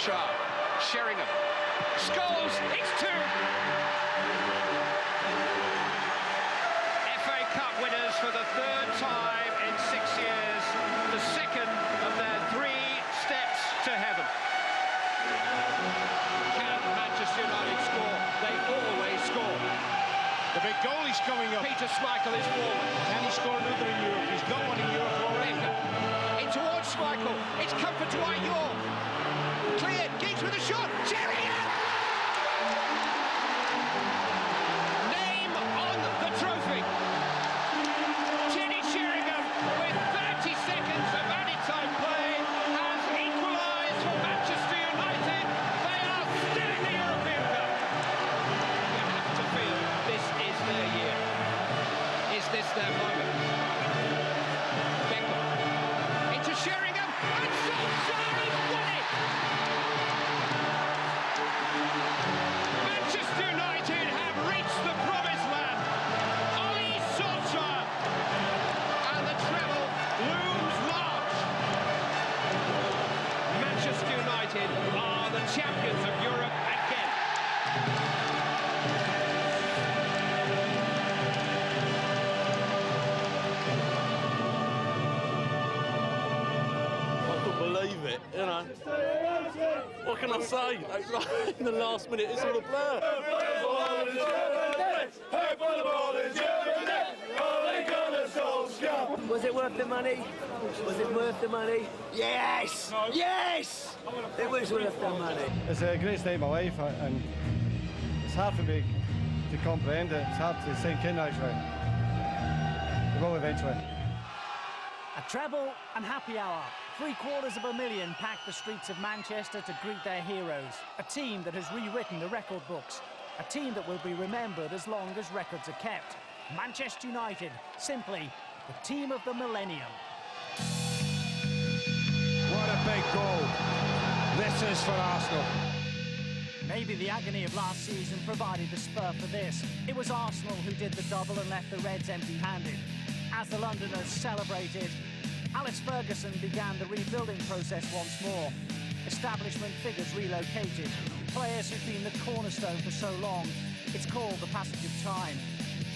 Solskjaer. Sheringham. Scholes. It's 2. FA Cup winners for the 3rd time in 6 years. The 2nd of their 3 steps to heaven. Can Manchester United score? They always score. The big goalie's coming up. Peter Schmeichel is forward. Can he score another in Europe? He's got one in Europe already. In towards Schmeichel. It's comfort to Ayoub. Cleared. Giggs with a shot. Sheringham! Name on the trophy. Teddy Sheringham, with 30 seconds of added time play, has equalised for Manchester United. They are still in the European Cup. You have to feel this is their year. Is this their moment? Beckham into Sheringham, and Solskjaer has won it! Manchester United have reached the promised land. Oli Solskjaer, and the treble looms large. Manchester United are the champions of Europe again. Believe it, you know. What can I say? Like, in the last minute, it's all a blur. Was it worth the money? Was it worth the money? Yes! Yes! It was worth the money. It's a great day in my life, and it's hard for me to comprehend it. It's hard to sink in, actually. It will eventually. A treble and happy hour. 750,000 packed the streets of Manchester to greet their heroes. A team that has rewritten the record books. A team that will be remembered as long as records are kept. Manchester United, simply the team of the millennium. What a big goal. This is for Arsenal. Maybe the agony of last season provided the spur for this. It was Arsenal who did the double and left the Reds empty-handed. As the Londoners celebrated, Alex Ferguson began the rebuilding process once more. Establishment figures relocated. Players who've been the cornerstone for so long. It's called the passage of time.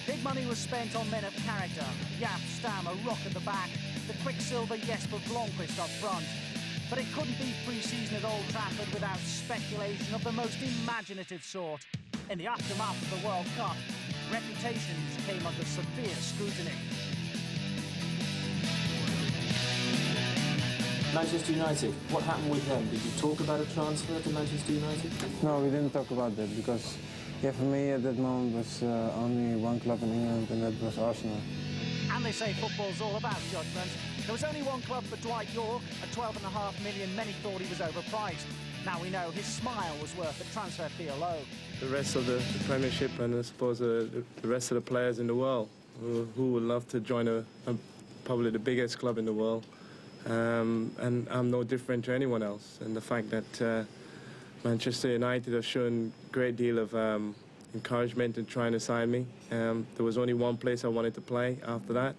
Big money was spent on men of character. Jaap Stam, a rock at the back. The Quicksilver Jesper Blomqvist up front. But it couldn't be pre-season at Old Trafford without speculation of the most imaginative sort. In the aftermath of the World Cup, reputations came under severe scrutiny. Manchester United, what happened with them? Did you talk about a transfer to Manchester United? No, we didn't talk about that because, yeah, for me at that moment was only one club in England, and that was Arsenal. And they say football's all about judgment. There was only one club for Dwight York, at 12.5 million. Many thought he was overpriced. Now we know his smile was worth the transfer fee alone. The rest of the Premiership and I suppose the rest of the players in the world who would love to join probably the biggest club in the world. And I'm no different to anyone else. And the fact that Manchester United have shown a great deal of encouragement in trying to sign me. There was only one place I wanted to play after that.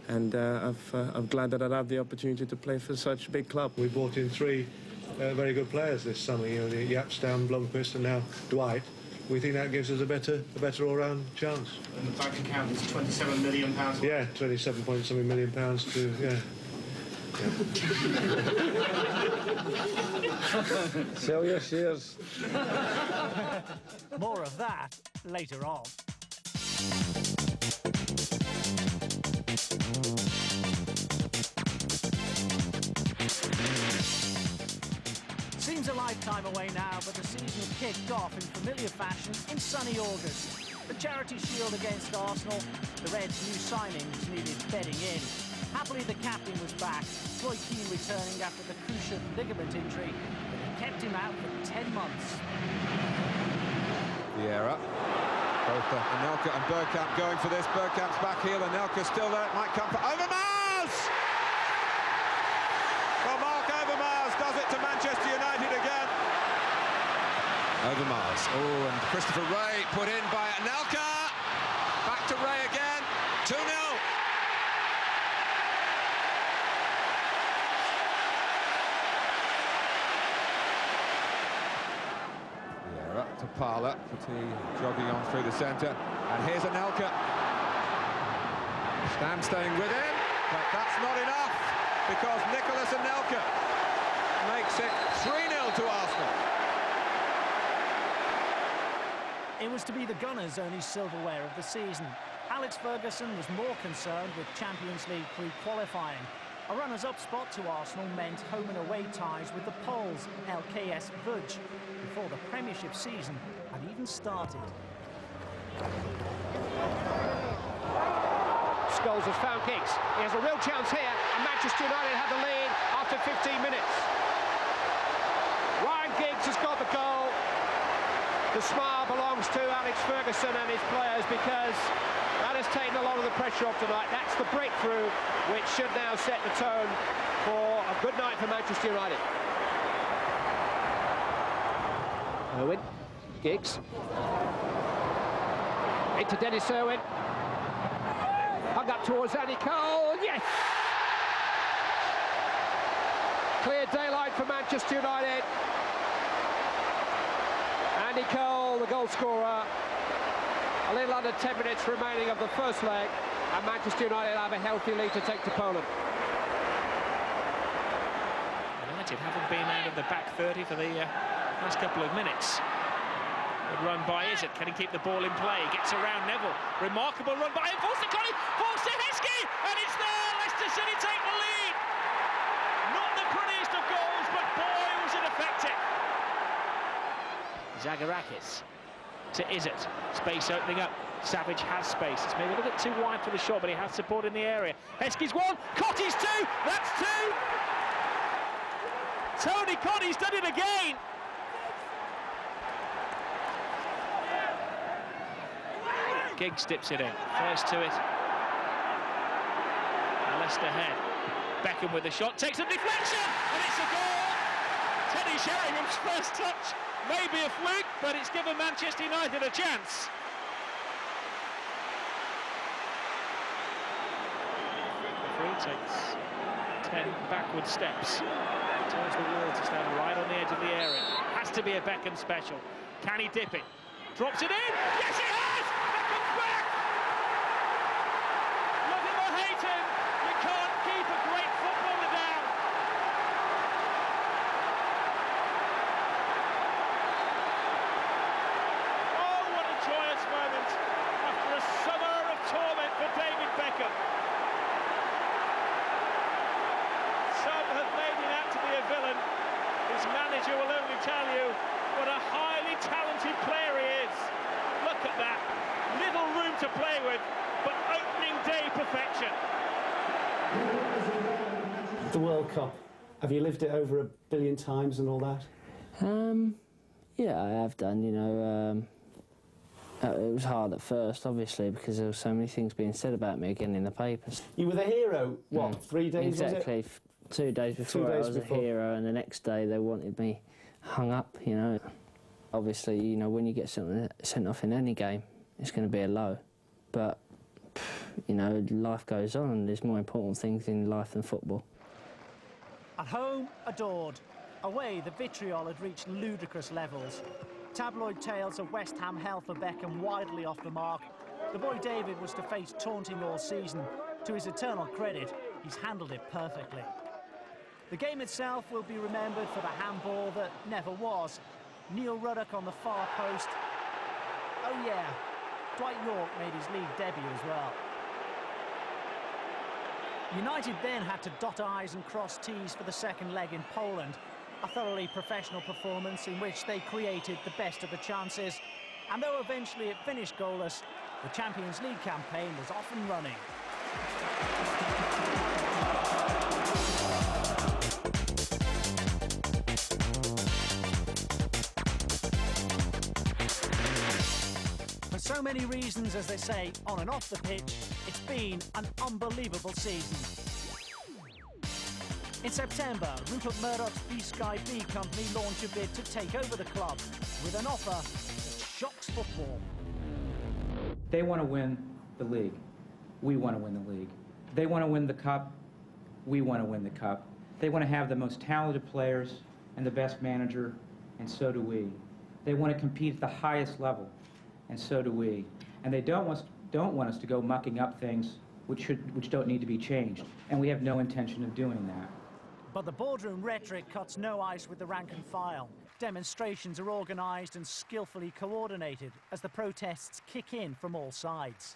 And I'm glad that I'd have the opportunity to play for such a big club. We brought in 3 very good players this summer, you know, Jaap Stam, Blomqvist and now Dwight. We think that gives us a better all-round chance. And the bank account is £27 million. Yeah, 27 point something million pounds to, yeah. Sell your shares. More of that later on. Seems a lifetime away now, but the season kicked off in familiar fashion in sunny August. The Charity Shield against Arsenal, the Reds' new signings needed bedding in. Happily, the captain was back, Troy Keane returning after the cruciate ligament injury that had kept him out for 10 months. Vieira. Both Anelka and Bergkamp going for this. Bergkamp's back heel, Anelka's still there. It might come for Overmars! Well, Mark Overmars does it to Manchester United again. Overmars. Oh, and Christopher Ray put in by Anelka. Back to Ray again. 2-0. back to Parler. Fatigue jogging on through the centre. And here's Anelka. Stam staying with him, but that's not enough because Nicholas Anelka makes it 3-0 to Arsenal. It was to be the Gunners' only silverware of the season. Alex Ferguson was more concerned with Champions League pre-qualifying. A runners-up spot to Arsenal meant home and away ties with the Poles, LKS Łódź, before the Premiership season had even started. Scholes has found Giggs. He has a real chance here, and Manchester United have the lead after 15 minutes. Ryan Giggs has got the goal. The smile belongs to Alex Ferguson and his players because that has taken a lot of the pressure off tonight. That's the breakthrough which should now set the tone for a good night for Manchester United. Irwin, Giggs. Into Dennis Irwin. Hung up towards Andy Cole, yes! Clear daylight for Manchester United. Andy Cole, the goal scorer. A little under 10 minutes remaining of the first leg, and Manchester United have a healthy lead to take to Poland. United haven't been out of the back 30 for the last couple of minutes. Good run by Izzet. Can he keep the ball in play? Gets around Neville. Remarkable run by him. Falls to Connie. Falls to Heskey. And it's there. Leicester City take the lead. Not the prettiest of goals, but boy, was it effective. Zagarakis to Izzet. Space opening up. Savage has space. It's maybe a little bit too wide for the shot, but he has support in the area. Heskey's one. Cotty's two. That's two. Tony Cotty's done it again. Giggs dips it in, first to it. Leicester head. Beckham with the shot, takes a deflection, and it's a goal! Teddy Sheringham's first touch may be a fluke, but it's given Manchester United a chance. The referee takes 10 backward steps towards the wall to stand right on the edge of the area. Has to be a Beckham special. Can he dip it? Drops it in! Yes, he has! You can't keep a great footballer down. Oh, what a joyous moment after a summer of torment for David Beckham. Some have made him out to be a villain. His manager will only tell you what a highly talented player he is. Look at that. Little room to play with, but opening day perfection. The World Cup, have you lived it over 1 billion times and all that? Yeah, I have done, you know. It was hard at first, obviously, because there were so many things being said about me again in the papers. You were the hero, what, 3 days, exactly, was it? 2 days before I was a hero, and the next day they wanted me hung up, you know. Obviously, you know, when you get sent off in any game, it's going to be a low. But, you know, life goes on, and there's more important things in life than football. At home, adored. Away, the vitriol had reached ludicrous levels. Tabloid tales of West Ham hell for Beckham widely off the mark. The boy David was to face taunting all season. To his eternal credit, he's handled it perfectly. The game itself will be remembered for the handball that never was. Neil Ruddock on the far post. Oh yeah, Dwight York made his league debut as well. United then had to dot I's and cross T's for the second leg in Poland. A thoroughly professional performance in which they created the best of the chances. And though eventually it finished goalless, the Champions League campaign was off and running. For so many reasons, as they say, on and off the pitch, it's been an unbelievable season. In September, Rupert Murdoch's B-Sky B company launched a bid to take over the club with an offer that shocks football. They want to win the league. We want to win the league. They want to win the cup. We want to win the cup. They want to have the most talented players and the best manager, and so do we. They want to compete at the highest level, and so do we. And they don't want us to go mucking up things which don't need to be changed, and we have no intention of doing that. But the boardroom rhetoric cuts no ice with the rank and file. Demonstrations are organised and skillfully coordinated as the protests kick in from all sides.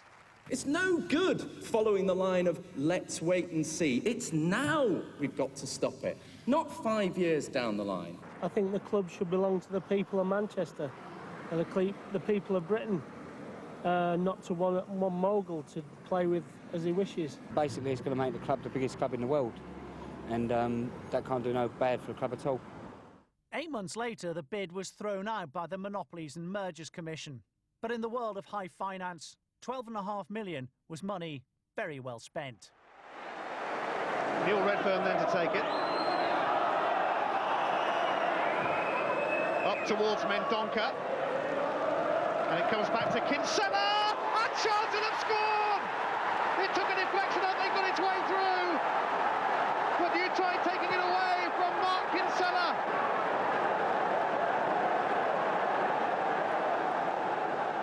It's no good following the line of let's wait and see. It's now we've got to stop it, not 5 years down the line. I think the club should belong to the people of Manchester and the people of Britain, not to one mogul to play with as he wishes. Basically, it's going to make the club the biggest club in the world, and that can't do no bad for the club at all. 8 months later, the bid was thrown out by the Monopolies and Mergers Commission. But in the world of high finance, $12.5 million was money very well spent. Neil Redfern then to take it. Up towards Mendonca. And it comes back to Kinsella! And Charlton have scored! It took a deflection and they got its way through. But you tried taking it away from Mark Kinsella.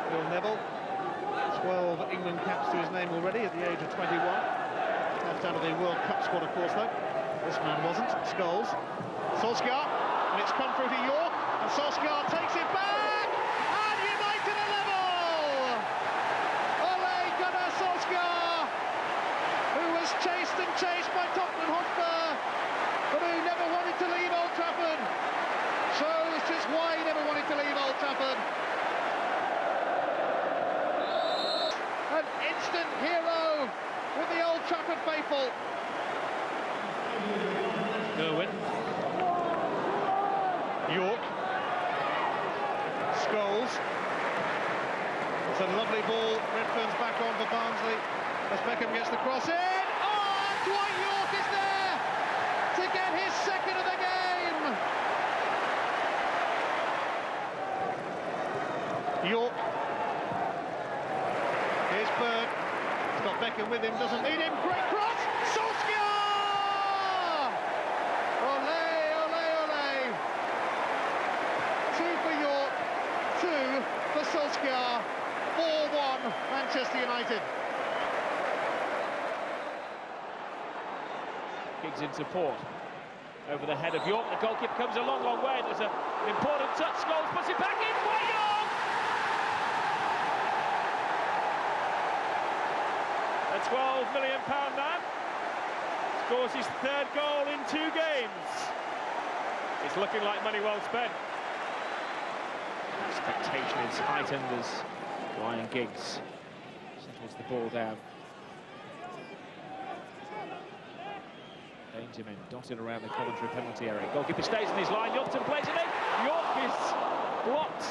Will Neville, 12 England caps to his name already at the age of 21. Left out of the World Cup squad, of course, though. This man wasn't. Scholes. Solskjaer, and it's come through to York, and Solskjaer takes it back, and United are level! Ole Gunnar Solskjaer, who was chased and chased by Tottenham Hotspur, but who never wanted to leave Old Trafford. Shows just why he never wanted to leave Old Trafford. An instant hero with the Old Trafford faithful. Irwin. York. Scholes. It's a lovely ball. Redfern's back on for Barnsley as Beckham gets the cross in. Oh, and Dwight York is there to get his second of the game. York. Here's Bird. He's got Beckham with him, doesn't need him. Great cross! Solskjaer! Ole, ole, ole! 2 for York, 2 for Solskjaer. 4-1 Manchester United. Giggs in support. Over the head of York. The goalkeeper comes a long, long way. There's an important touch. Scholes puts it back in for York! A £12 million man scores his third goal in 2 games. It's looking like money well spent. Expectation is heightened as Ryan Giggs settles the ball down. Danger men dotted around the commentary penalty area. Goalkeeper stays in his line. Johnson plays it in. York is blocked.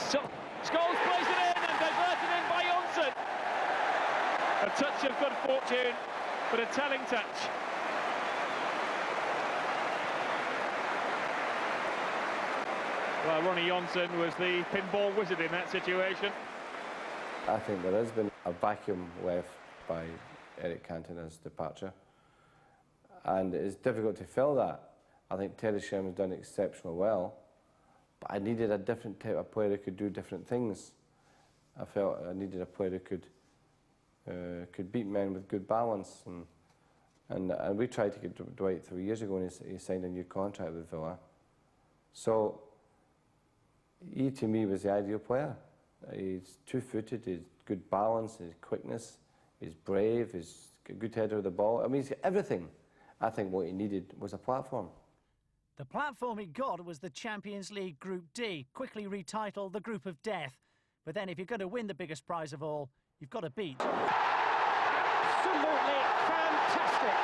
Scholes plays it in and diverted in by Johnson. A touch of good fortune, but a telling touch. Well, Ronnie Johnson was the pinball wizard in that situation. I think there has been a vacuum left by Eric Cantona's departure, and it's difficult to fill that. I think Terry Sherman's done exceptionally well, but I needed a different type of player who could do different things. I felt I needed a player who could beat men with good balance, and we tried to get Dwight 3 years ago, and he signed a new contract with Villa. So he, to me, was the ideal player. He's two-footed, he's good balance, his quickness, he's brave, he's a good header of the ball. I mean, he's got everything. I think what he needed was a platform. The platform he got was the Champions League Group D, quickly retitled the Group of Death. But then if you're going to win the biggest prize of all, you've got to beat. Absolutely fantastic,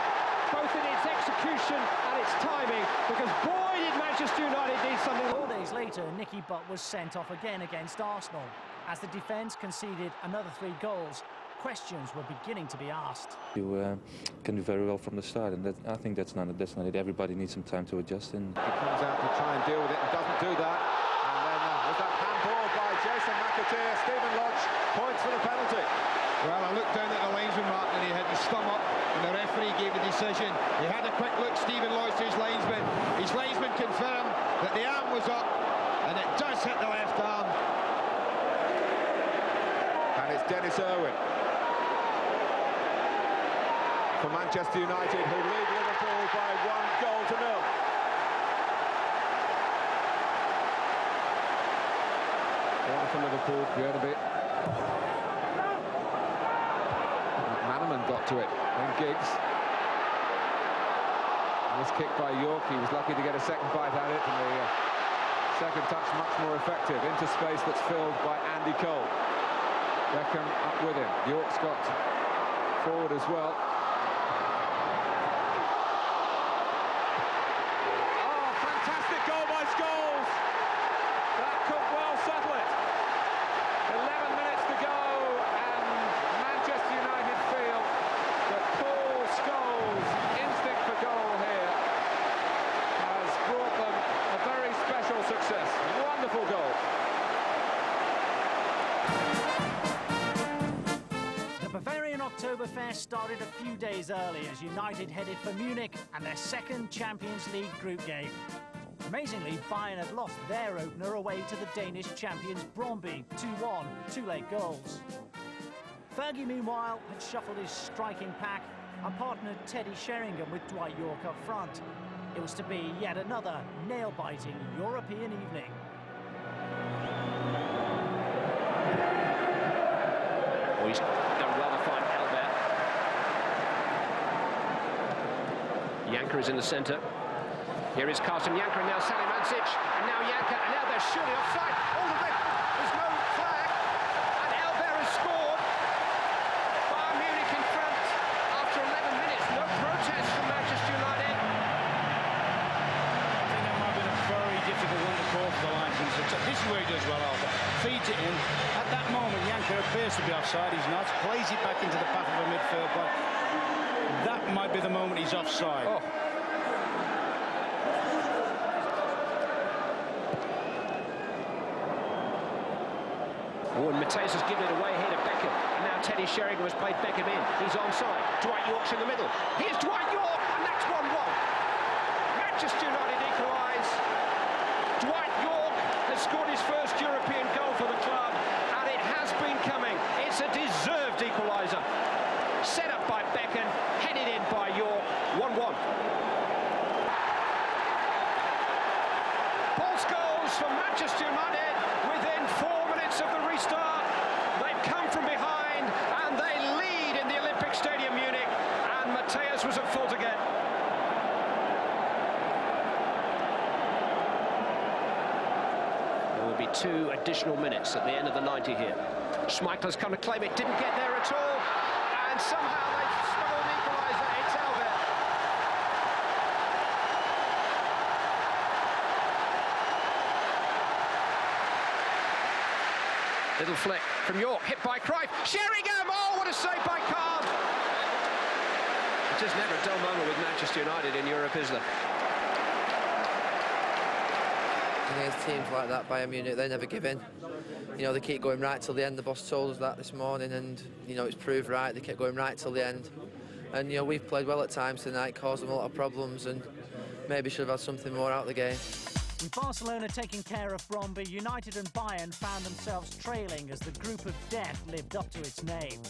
both in its execution and its timing, because boy did Manchester United need something. 4 days later, Nicky Butt was sent off again against Arsenal. As the defence conceded another 3 goals, questions were beginning to be asked. You can do very well from the start, and I think that's not it. Everybody needs some time to adjust. And he comes out to try and deal with it and doesn't do that. And then with that handball by Jason McAteer, Stephen Lodge points for the penalty. Well, I looked down at the linesman, Mark, and he had his thumb up, and the referee gave the decision. He had a quick look, Stephen Lodge, to his linesman. His linesman confirmed that the arm was up, and it does hit the left arm. Dennis Irwin. For Manchester United, who lead Liverpool by 1-0. Corner for Liverpool, Björneby. McManaman got to it, then Giggs. And this kick by York, he was lucky to get a second bite at it, and the second touch much more effective. Into space that's filled by Andy Cole. Beckham up with him. York's got forward as well. Oh, fantastic goal by Scholes! That could well settle it. 11 minutes to go, and Manchester United feel that Paul Scholes' instinct for goal here has brought them a very special success. Wonderful goal. The Bavarian Oktoberfest started a few days early as United headed for Munich and their second Champions League group game. Amazingly, Bayern had lost their opener away to the Danish champions Brøndby, 2-1, 2 late goals. Fergie, meanwhile, had shuffled his striking pack and partnered Teddy Sheringham with Dwight York up front. It was to be yet another nail-biting European evening. Oh, he's done well to find Albert. Janker is in the centre. Here is Carsten Janker, and now Salihamidzic, and now Janker, and now they're surely offside. All of it. There's no flag, and Albert has scored. Bayern Munich in front after 11 minutes. No protest from Manchester United. I think that might have been a very difficult one to call for the linesman. This is where he does well, Albert. Feeds it in. At that moment, Janker appears to be offside. He's not. Plays it back into the path of a midfield, but that might be the moment he's offside. Oh. Oh, and Mateus has given it away here to Beckham. And now Teddy Sheringham has played Beckham in. He's onside. Dwight York's in the middle. Here's Dwight York, and that's 1-1. Manchester United equalise. Dwight York has scored his first European goal for the club, and it has been coming. It's a deserved equaliser. Set up by Beckham, headed in by York. 1-1. Paul Scholes for Manchester United within 4 minutes of the restart. They've come from behind and they lead in the Olympic Stadium Munich, and Mateus was at fault again. There will be 2 additional minutes at the end of the 90 here. Schmeichel's come to claim it, didn't get there at all, and somehow they've smuggled an equaliser. It's Albert. Little flick from York, hit by Cruyff. Sheringham! Oh, what a save by Kahn! It's just never a dull moment with Manchester United in Europe, is there? Against teams like that, Bayern Munich, they never give in. You know, they keep going right till the end. The boss told us that this morning, and, you know, it's proved right. They kept going right till the end. And, you know, we've played well at times tonight, caused them a lot of problems, and maybe should have had something more out of the game. With Barcelona taking care of Brøndby, United and Bayern found themselves trailing as the group of death lived up to its name.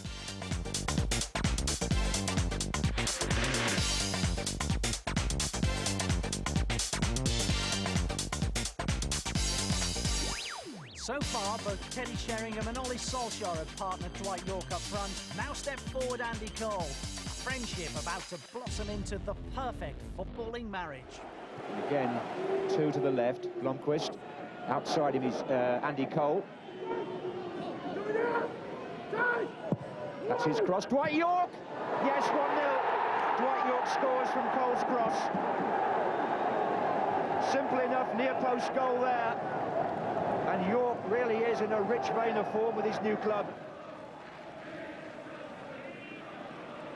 So far, both Teddy Sheringham and Ollie Solskjaer have partnered Dwight York up front. Now step forward Andy Cole. A friendship about to blossom into the perfect footballing marriage. Again, 2 to the left, Blomqvist. Outside him is Andy Cole. That's his cross. Dwight York! Yes, 1-0. Dwight York scores from Cole's cross. Simple enough, near post goal there. And York really is in a rich vein of form with his new club.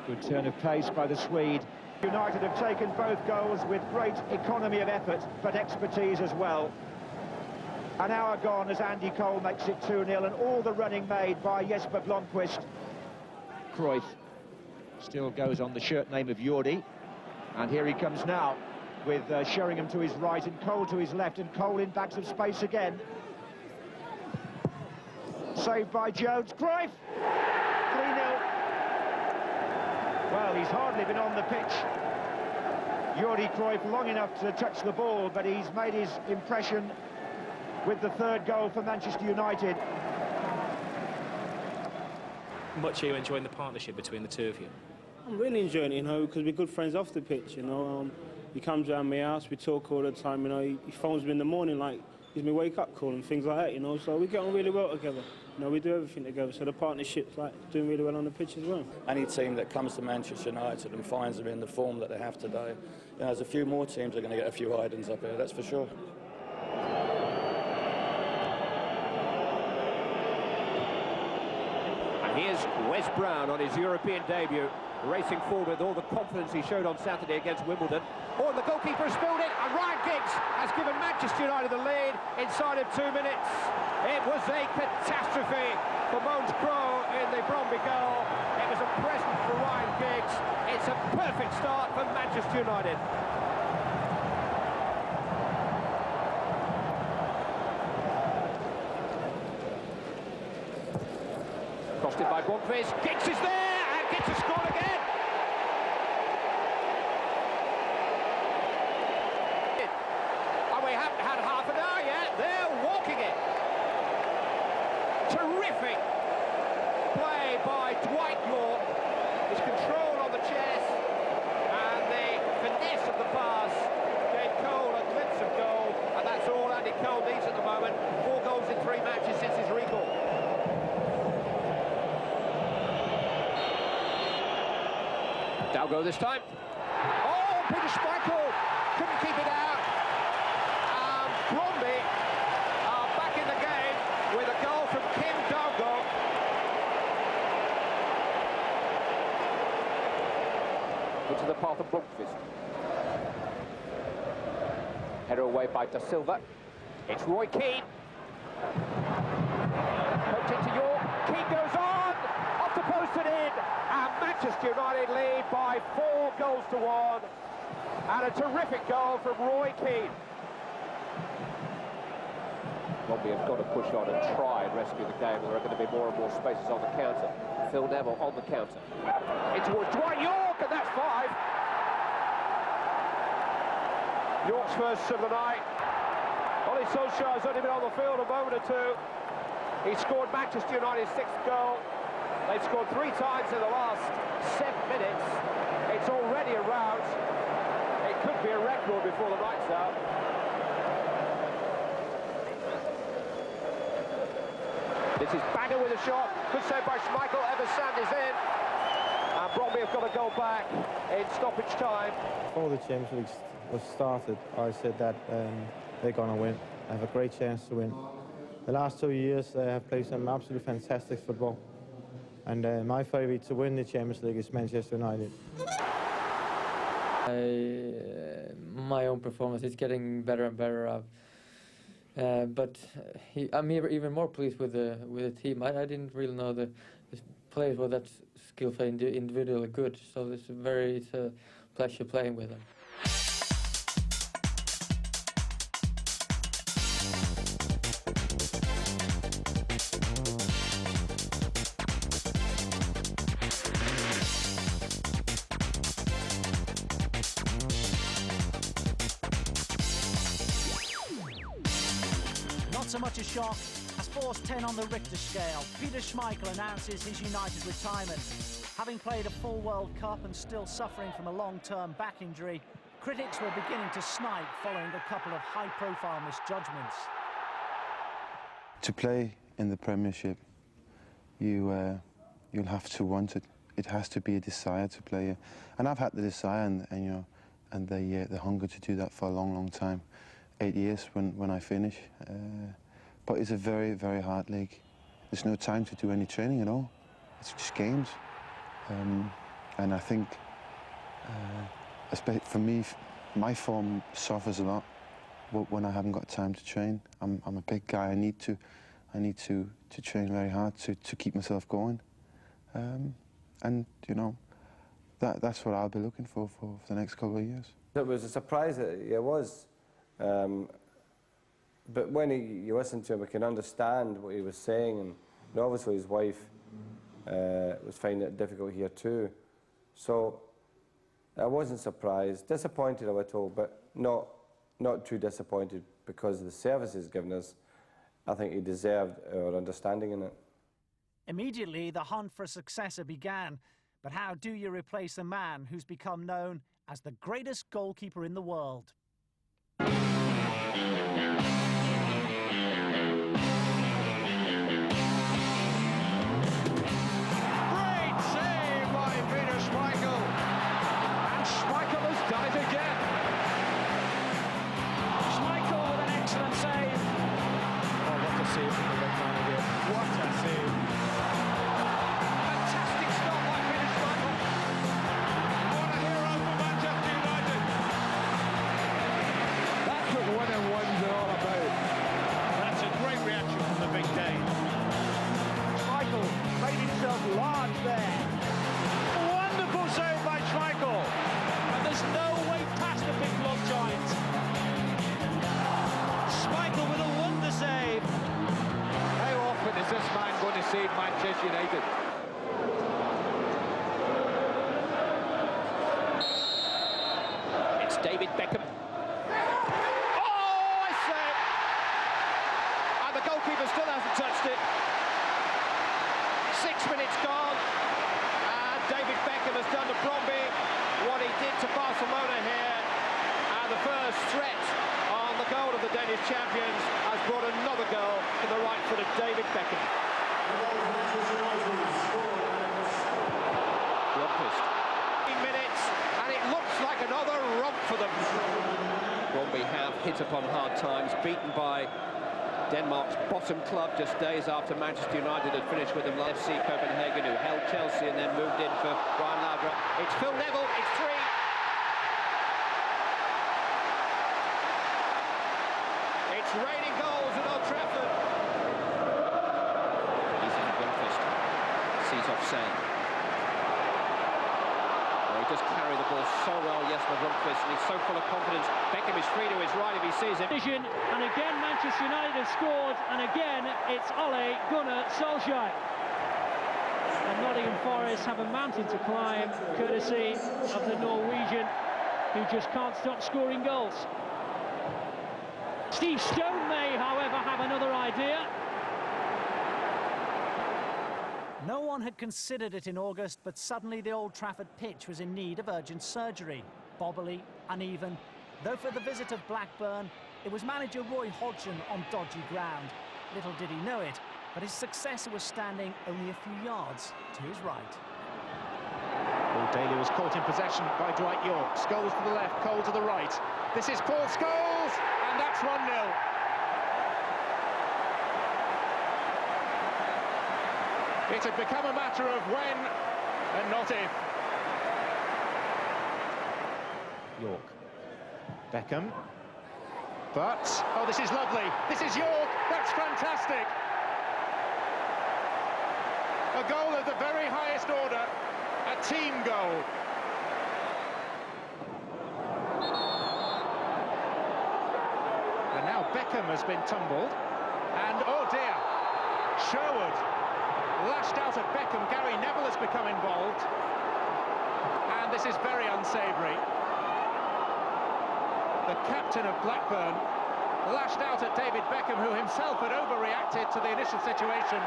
Good turn of pace by the Swede. United have taken both goals with great economy of effort, but expertise as well. An hour gone as Andy Cole makes it 2-0, and all the running made by Jesper Blomqvist. Cruyff still goes on the shirt name of Jordi. And here he comes now, with Sheringham to his right and Cole to his left, and Cole in backs of space again. Saved by Jones. Cruyff! Well, he's hardly been on the pitch, Jordi Cruyff, long enough to touch the ball, but he's made his impression with the third goal for Manchester United. Much are you enjoying the partnership between the two of you? I'm really enjoying it, you know, because we're good friends off the pitch, you know. He comes around my house, we talk all the time, you know. He phones me in the morning, like, gives me a wake-up call and things like that, you know. So we get on really well together. You know, we do everything together, so the partnership's, like, doing really well on the pitch as well. Any team that comes to Manchester United and finds them in the form that they have today, you know, there's a few more teams that are going to get a few hidings up here, that's for sure. And here's Wes Brown on his European debut, racing forward with all the confidence he showed on Saturday against Wimbledon. Oh, and the goalkeeper spilled it, and Ryan Giggs has given Manchester United the lead inside of 2 minutes. It was a catastrophe for Moans Crow in the Bromby goal. It was a present for Ryan Giggs. It's a perfect start for Manchester United. Crossed it by Bonfils. Giggs is there, and Giggs has scored again. And we haven't had half an hour yet. They're walking it. Terrific play by Dwight York. His control on the chest and the finesse of the pass gave Cole a glimpse of goal, and that's all Andy Cole needs at the moment. 4 goals in 3 matches since his recall. Dalgo this time. Oh, Peter Schmeichel couldn't keep it out. Bromby are back in the game with a goal from Kim Dalgo. Into the path of Blomqvist. Header away by Da Silva. It's Roy Keane. Poked into York. Keane goes on. Off the post and in. And Manchester United lead by 4 goals to 1. And a terrific goal from Roy Keane. Bromby have got to push on and try and rescue the game. There are going to be more and more spaces on the counter. Phil Neville on the counter. In towards Dwight York, and that's 5. York's first of the night. Ollie Solskjaer's only been on the field a moment or two. He scored Manchester United's 6th goal. They've scored 3 times in the last 7 minutes. It's already a rout. It could be a record before the night's out. This is Bagger with a shot. Good save by Schmeichel. Eversand is in. And Bromby have got to go back in stoppage time. Before the Champions League was started, I said that they're going to win. They have a great chance to win. The last 2 years, they have played some absolutely fantastic football. And my favourite to win the Champions League is Manchester United. My own performance is getting better and better. But I'm even more pleased with the team. I didn't really know the players were that skillful individually good. So it's a pleasure playing with them. Not so much a shock as force 10 on the Richter scale. Peter Schmeichel announces his United retirement. Having played a full World Cup and still suffering from a long-term back injury, critics were beginning to snipe following a couple of high-profile misjudgments. To play in the Premiership, you'll have to want it. It has to be a desire to play, and I've had the desire and the hunger to do that for a long, long time. 8 years when I finish, but it's a very, very hard league. There's no time to do any training at all. It's just games, and I think, especially for me, my form suffers a lot when I haven't got time to train. I'm a big guy. I need to train very hard to keep myself going, and you know, that's what I'll be looking for the next couple of years. It was a surprise. It was. But when you listen to him, we can understand what he was saying, and obviously his wife was finding it difficult here too. So I wasn't surprised, disappointed a little, but not too disappointed because of the services given us. I think he deserved our understanding in it. Immediately, the hunt for a successor began. But how do you replace a man who's become known as the greatest goalkeeper in the world? Great save by Peter Schmeichel. And Schmeichel has done it again. Schmeichel with an excellent save. Oh, what a save from the red man again. What a save. Fantastic stop by Peter Schmeichel. What a hero for Manchester United. That's what 1-on-1s are all about. That's a great reaction from the big Dane. Schmeichel made himself large there. Wonderful save by Schmeichel. And there's no way past the big block giant. Schmeichel with a wonder save. How often is this man going to save Manchester United? It's David Beckham. Oh, I say it! And the goalkeeper still hasn't touched it. 6 minutes gone. And David Beckham has done to Bromby what he did to Barcelona here. And the first threat on the goal of the Danish champions has brought another goal to the right foot of David Beckham. Blomqvist. 15 minutes, and it looks like another romp for them. Bromby have hit upon hard times, beaten by Denmark's bottom club just days after Manchester United had finished with them. FC Copenhagen, who held Chelsea and then moved in for Brian Ladra. It's Phil Neville, it's 3. It's raining goals at Old Trafford. Easy for Blomqvist. Sees offside. Well, he does carry the ball so well, Jesper Blomqvist, and he's so full of confidence. Beckham is free to his right if he sees him. And again, Manchester United have scored, and again, it's Ole Gunnar Solskjaer. And Nottingham Forest have a mountain to climb, courtesy of the Norwegian, who just can't stop scoring goals. Steve Stone may, however, have another idea. No one had considered it in August, but suddenly the Old Trafford pitch was in need of urgent surgery. Bobbly, uneven, though for the visit of Blackburn, it was manager Roy Hodgson on dodgy ground. Little did he know it, but his successor was standing only a few yards to his right. Paul Daly was caught in possession by Dwight York. Scholes to the left, Cole to the right. This is Paul Scholes, and that's 1-0. It had become a matter of when and not if. York. Beckham. But, oh, this is lovely. This is York. That's fantastic. A goal of the very highest order. A team goal. And now Beckham has been tumbled. And, oh dear, Sherwood lashed out at Beckham. Gary Neville has become involved. And this is very unsavoury. The captain of Blackburn lashed out at David Beckham, who himself had overreacted to the initial situation.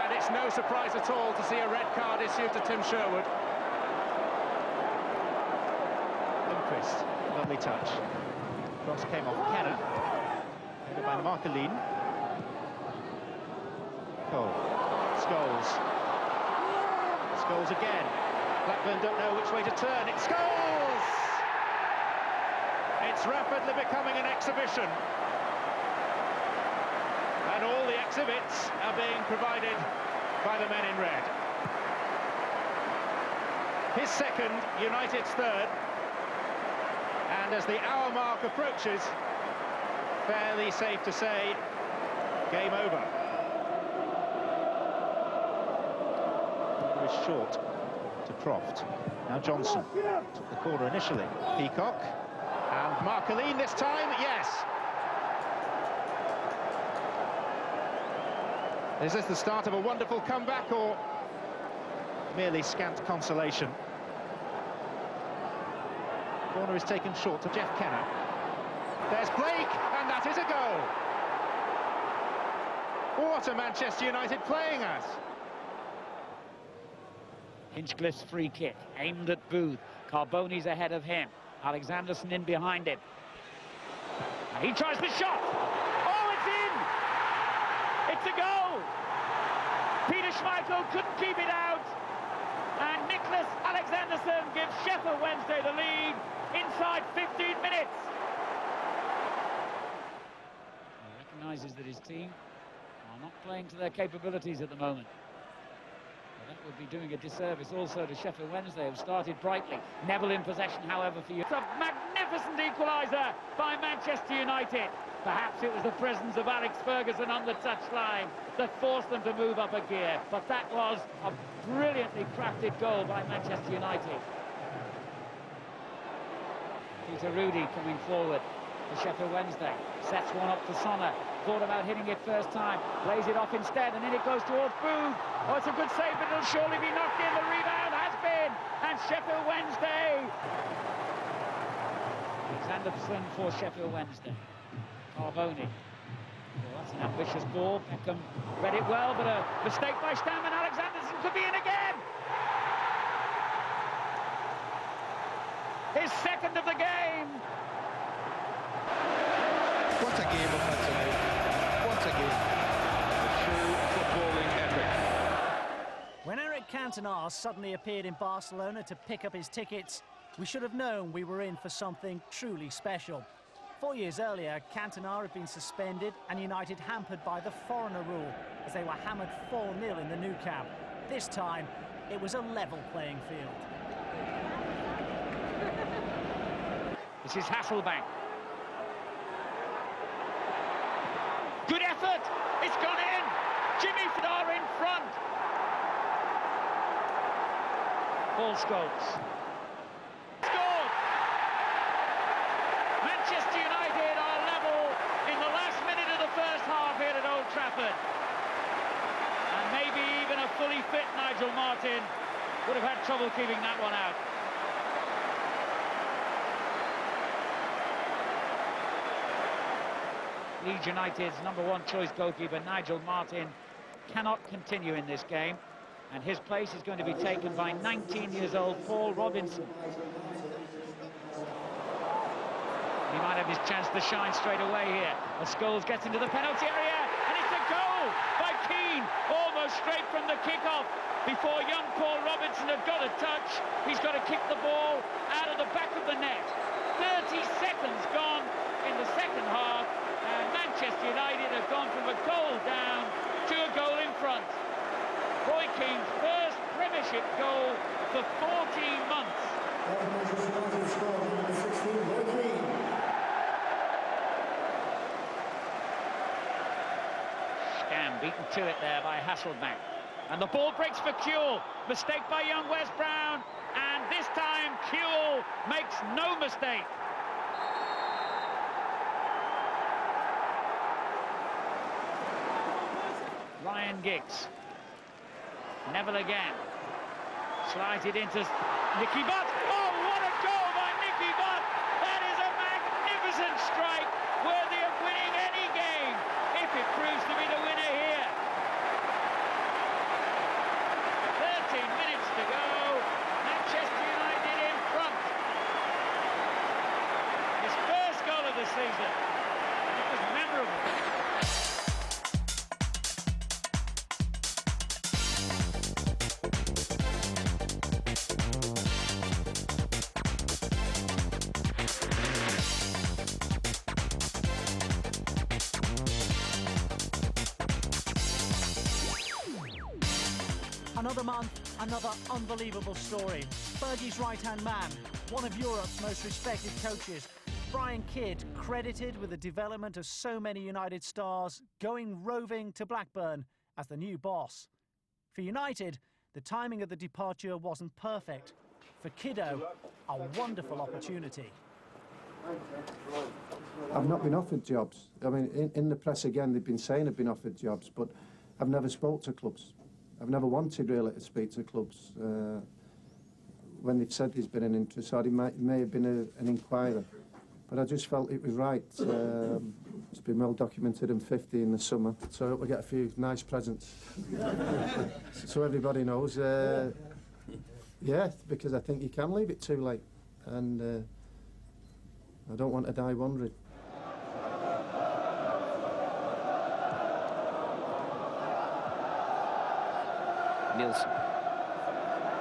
And it's no surprise at all to see a red card issued to Tim Sherwood. Lundqvist, lovely touch. Cross came off Kenner. Headed by Marcolin. Cole. Scholes. Scholes again. Blackburn don't know which way to turn. It's Scholes! It's rapidly becoming an exhibition. And all the exhibits are being provided by the men in red. His second, United's third. And as the hour mark approaches, fairly safe to say, game over. Very short to Croft. Now Johnson took the corner initially. Peacock. And Marcolin this time, yes. Is this the start of a wonderful comeback or merely scant consolation? Corner is taken short to Jeff Kenner. There's Blake, and that is a goal. What a Manchester United playing at. Hinchcliffe's free kick, aimed at Booth. Carboni's ahead of him. Alexanderson in behind him. And he tries the shot. Oh, it's in! It's a goal! Peter Schmeichel couldn't keep it out. And Nicholas Alexanderson gives Sheffield Wednesday the lead inside 15 minutes. He recognises that his team are not playing to their capabilities at the moment. That would be doing a disservice also to Sheffield Wednesday, who started brightly. Neville in possession, however, for you. It's a magnificent equaliser by Manchester United. Perhaps it was the presence of Alex Ferguson on the touchline that forced them to move up a gear. But that was a brilliantly crafted goal by Manchester United. Peter Rudy coming forward for Sheffield Wednesday. Sets one up for Sonner. Thought about hitting it first time. Lays it off instead, and in it goes towards Booth. Oh, it's a good save, but it'll surely be knocked in. The rebound has been. And Sheffield Wednesday. Alexanderson for Sheffield Wednesday. Carboni. Oh, that's an ambitious ball. Beckham read it well, but a mistake by Stam, and Alexanderson could be in again. His second of the game. What a game of that tonight. What a game. A true footballing epic. When Eric Cantona suddenly appeared in Barcelona to pick up his tickets, we should have known we were in for something truly special. 4 years earlier, Cantona had been suspended and United hampered by the foreigner rule as they were hammered 4-0 in the Nou Camp. This time, it was a level playing field. This is Hasselbank. Good effort! It's gone in! Jimmy Fedor in front! Paul Scholes. Scored! Manchester United are level in the last minute of the first half here at Old Trafford. And maybe even a fully fit Nigel Martin would have had trouble keeping that one out. Leeds United's #1 choice goalkeeper, Nigel Martin, cannot continue in this game, and his place is going to be taken by 19 years old Paul Robinson. He might have his chance to shine straight away here. As Scholes gets into the penalty area, and it's a goal by Keane, almost straight from the kickoff. Before young Paul Robinson had got a touch, he's got to kick the ball out of the back of the net. 30 seconds gone in the second half. And Manchester United have gone from a goal down to a goal in front. Roy Keane's first Premiership goal for 14 months. Scam beaten to it there by Hasselbank. And the ball breaks for Kuehl. Mistake by young Wes Brown. And this time Kuehl makes no mistake. Ryan Giggs. Neville again. Slides it into Nicky Butt. Oh, what a goal by Nicky Butt! That is a magnificent strike, worthy of winning any game, if it proves to be the winner here. 13 minutes to go. Manchester United in front. His first goal of the season. It was memorable. Another month, another unbelievable story. Fergie's right-hand man, one of Europe's most respected coaches, Brian Kidd, credited with the development of so many United stars, going roving to Blackburn as the new boss. For United, the timing of the departure wasn't perfect. For Kiddo, a wonderful opportunity. I've not been offered jobs. I mean, in the press again, they've been saying I've been offered jobs, but I've never spoke to clubs. I've never wanted really to speak to clubs. when they've said there's been an interest, or it may have been an inquiry. But I just felt it was right. It's been well documented in 50 in the summer, so I hope we get a few nice presents. So everybody knows. Yeah, because I think you can leave it too late, and I don't want to die wondering. Nielsen.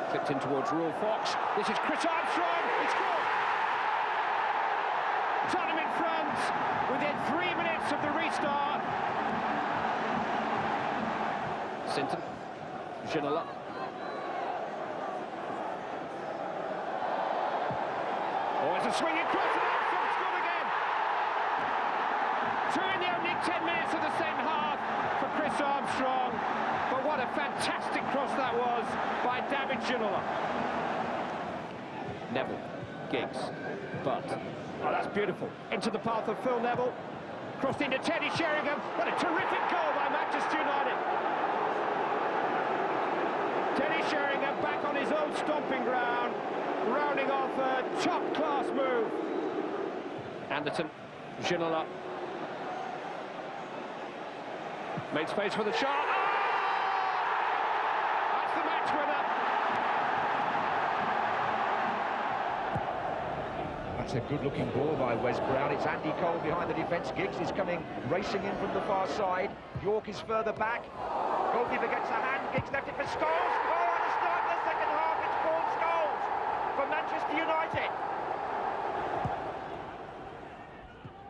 Clipped in towards Rule Fox. This is Chris Armstrong. It's caught. Tottenham in front within 3 minutes of the restart. Sinton. Ginola. Oh, it's a swinging cross and Armstrong scored again. Two in the opening 10 minutes of the second half for Chris Armstrong. But what a fantastic cross that was by David Ginola. Neville, Giggs, Butt. Oh, that's beautiful. Into the path of Phil Neville. Crossed into Teddy Sheringham. What a terrific goal by Manchester United. Teddy Sheringham back on his own stomping ground, rounding off a top-class move. Anderton, Ginola. Made space for the shot. That's a good-looking ball by Wes Brown. It's Andy Cole behind the defence. Giggs is coming racing in from the far side. York is further back. Goalkeeper gets a hand. Giggs left it for Scholes. Oh, at the start of the second half, it's Paul Scholes for Manchester United.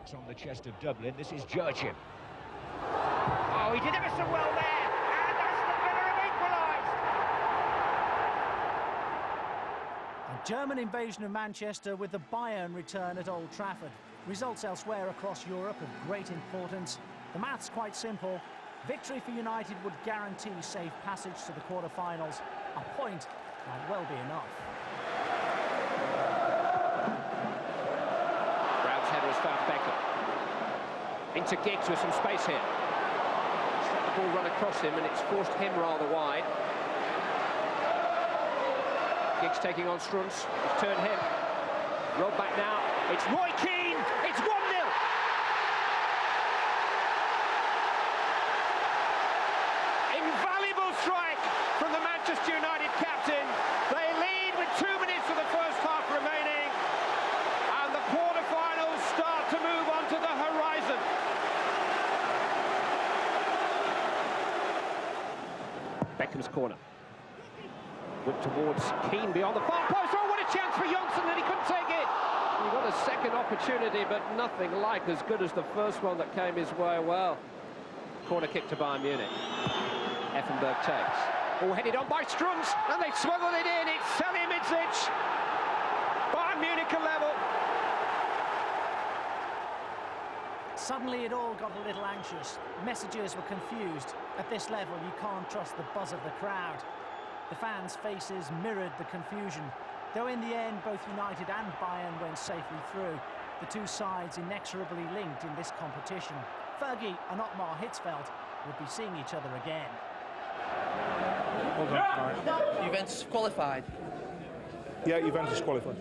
It's on the chest of Dublin. This is Jurchin. Oh, he did ever so well there. And Aston Villa have equalised. A German invasion of Manchester with the Bayern return at Old Trafford. Results elsewhere across Europe of great importance. The math's quite simple. Victory for United would guarantee safe passage to the quarter-finals. A point might well be enough. Brown's header has found Beckham. Into Giggs with some space here. He's let the ball run across him and it's forced him rather wide. Giggs taking on Struns. He's turned him. Rolled back now. It's Roy Keane. It's 1-0. Invaluable strike from the Manchester United captain. They lead with 2 minutes of the first half remaining. And the quarter-finals start to move on to the horizon. Beckham's corner. Whip towards Keane beyond the far post. Oh, what a chance for Johnson, and he couldn't take it. He got a second opportunity, but nothing like as good as the first one that came his way. Well, corner kick to Bayern Munich. Effenberg takes. All headed on by Struns, and they smuggled it in. It's Salihamidzic. Bayern Munich are level. Suddenly it all got a little anxious. Messages were confused. At this level, you can't trust the buzz of the crowd. The fans' faces mirrored the confusion. Though in the end, both United and Bayern went safely through. The two sides inexorably linked in this competition. Fergie and Ottmar Hitzfeld would be seeing each other again. Hold on. All right. Juventus qualified. Yeah, Juventus qualified.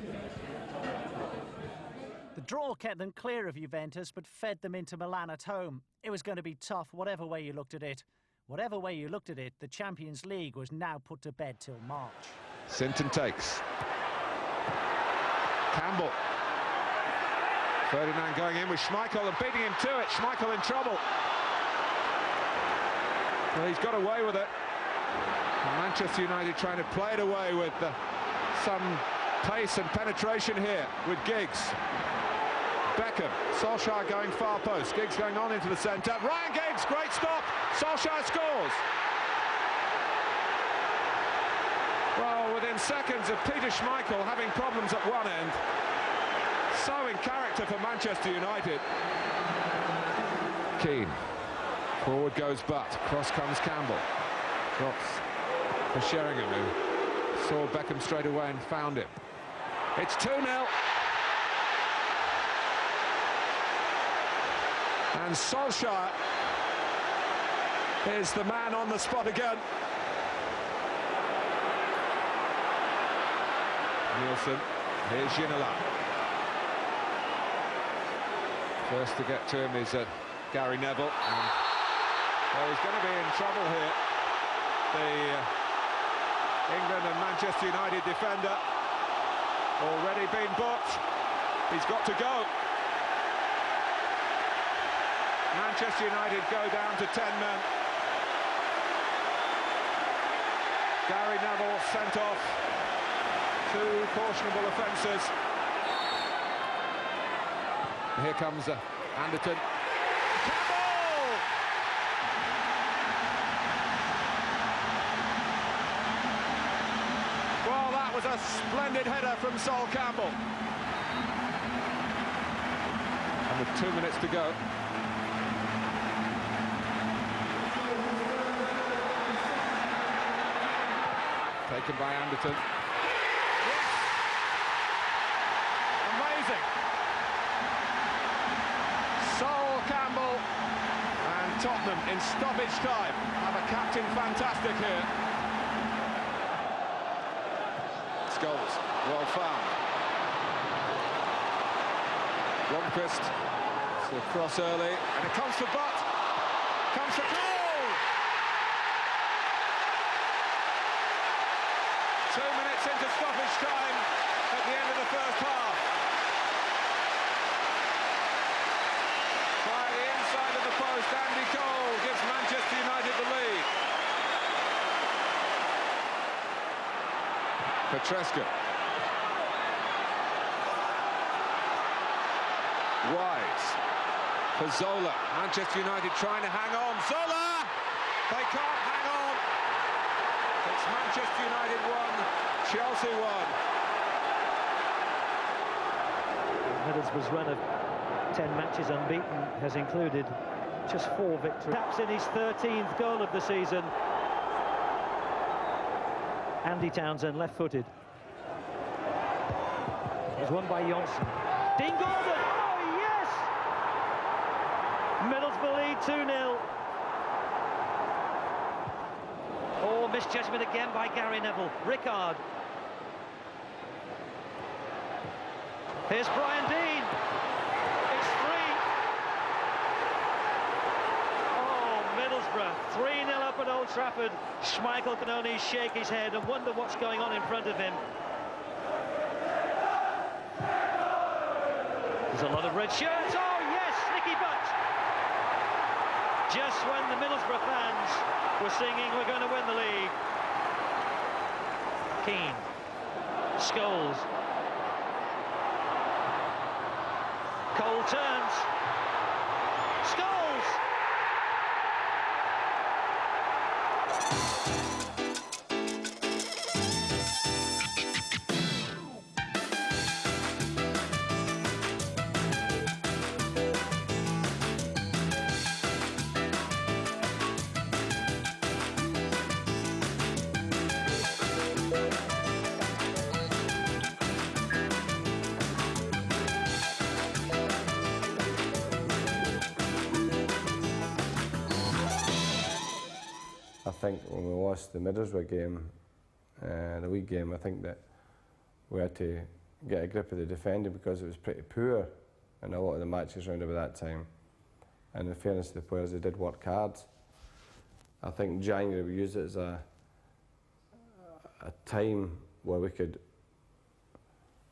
The draw kept them clear of Juventus, but fed them into Milan at home. It was going to be tough, whatever way you looked at it. Whatever way you looked at it, the Champions League was now put to bed till March. Sinton takes. Campbell. Ferdinand going in with Schmeichel and beating him to it. Schmeichel in trouble. Well, he's got away with it. And Manchester United trying to play it away with some pace and penetration here with Giggs. Beckham, Solskjaer going far post, Giggs going on into the centre. Ryan Giggs, great stop. Solskjaer scores. Well, within seconds of Peter Schmeichel having problems at one end, so in character for Manchester United. Keane, forward goes Butt, cross comes Campbell, drops for Sheringham, who saw Beckham straight away and found him. It's 2-0. And Solskjaer is the man on the spot again. Nielsen. Here's Ginola. First to get to him is Gary Neville. And, well, he's going to be in trouble here. The England and Manchester United defender already been booked. He's got to go. Manchester United go down to 10 men. Gary Neville sent off. 2 cautionable offences. Here comes Anderton. Campbell! Well, that was a splendid header from Sol Campbell. And with 2 minutes to go. Taken by Anderton. Yes! Amazing! Sol Campbell and Tottenham in stoppage time have a captain fantastic here. Scholes, well found. Lundqvist, so cross early, and it comes for Butt. Comes for goal! 2 minutes into stoppage time at the end of the first half. By the inside of the post, Andy Cole gives Manchester United the lead. Petrescu. Wise. For Zola. Manchester United trying to hang on. Zola! They can't hang on. It's Manchester United 1, Chelsea 1. Middlesbrough's run of 10 matches unbeaten has included just 4 victories. Taps in his 13th goal of the season. Andy Townsend, left-footed. It was won by Johnson. Dean Gordon! Oh, yes! Middlesbrough lead 2-0. Oh, misjudgment again by Gary Neville. Rickard. Here's Brian Dean. It's 3. Oh, Middlesbrough. 3-0 up at Old Trafford. Schmeichel can only shake his head and wonder what's going on in front of him. There's a lot of red shirts. Oh, yes, Nicky Butt. Just when the Middlesbrough fans were singing, we're going to win the league. Keane. Scholes. Cole turns. Scholes! I think when we lost the Middlesbrough game, the league game, I think that we had to get a grip of the defending because it was pretty poor in a lot of the matches round about that time. And in fairness to the players, they did work hard. I think January we used it as a time where we could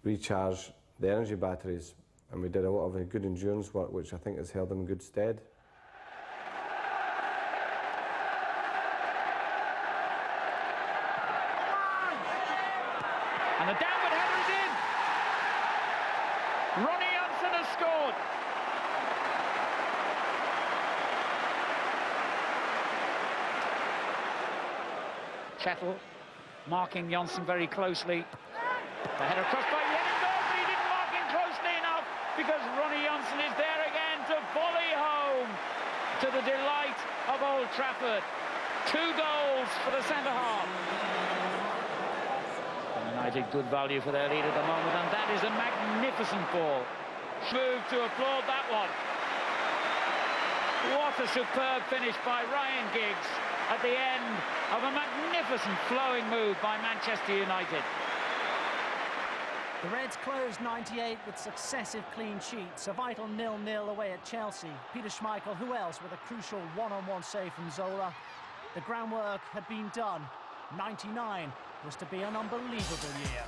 recharge the energy batteries, and we did a lot of good endurance work, which I think has held them in good stead. And the downward header is in. Ronnie Johnson has scored. Chettle marking Johnson very closely. The header across by Yenendorf, but he didn't mark him closely enough because Ronnie Johnson is there again to volley home to the delight of Old Trafford. 2 goals for the centre-half. United good value for their lead at the moment, and that is a magnificent ball. Move to applaud that one. What a superb finish by Ryan Giggs at the end of a magnificent flowing move by Manchester United. The Reds closed 98 with successive clean sheets, a vital 0-0 away at Chelsea. Peter Schmeichel, who else, with a crucial one-on-one save from Zola. The groundwork had been done. 99 was to be an unbelievable year.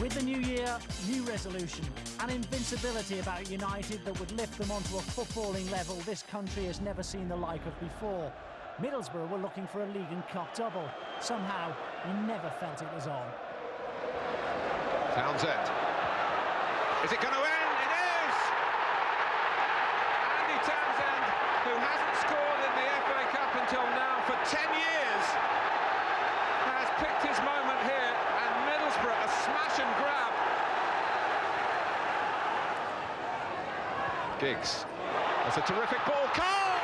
With the new year, new resolution, an invincibility about United that would lift them onto a footballing level this country has never seen the like of before. Middlesbrough were looking for a League and Cup double. Somehow, we never felt it was on. Townsend. Is it going to end? It is! Andy Townsend, who hasn't scored in the FA Cup until now for 10 years, has picked his moment here, and Middlesbrough a smash and grab. Giggs. That's a terrific ball. Cole!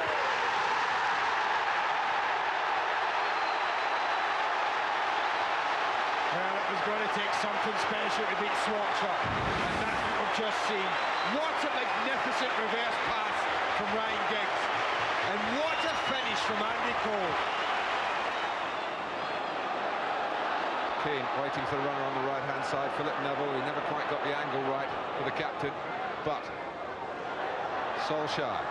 Well, it was going to take something special to beat Swatcher, and that's what we've just seen. What a magnificent reverse pass from Ryan Giggs, and what a finish from Andy Cole. Keane waiting for the runner on the right-hand side, Philip Neville. He never quite got the angle right for the captain, but Solskjaer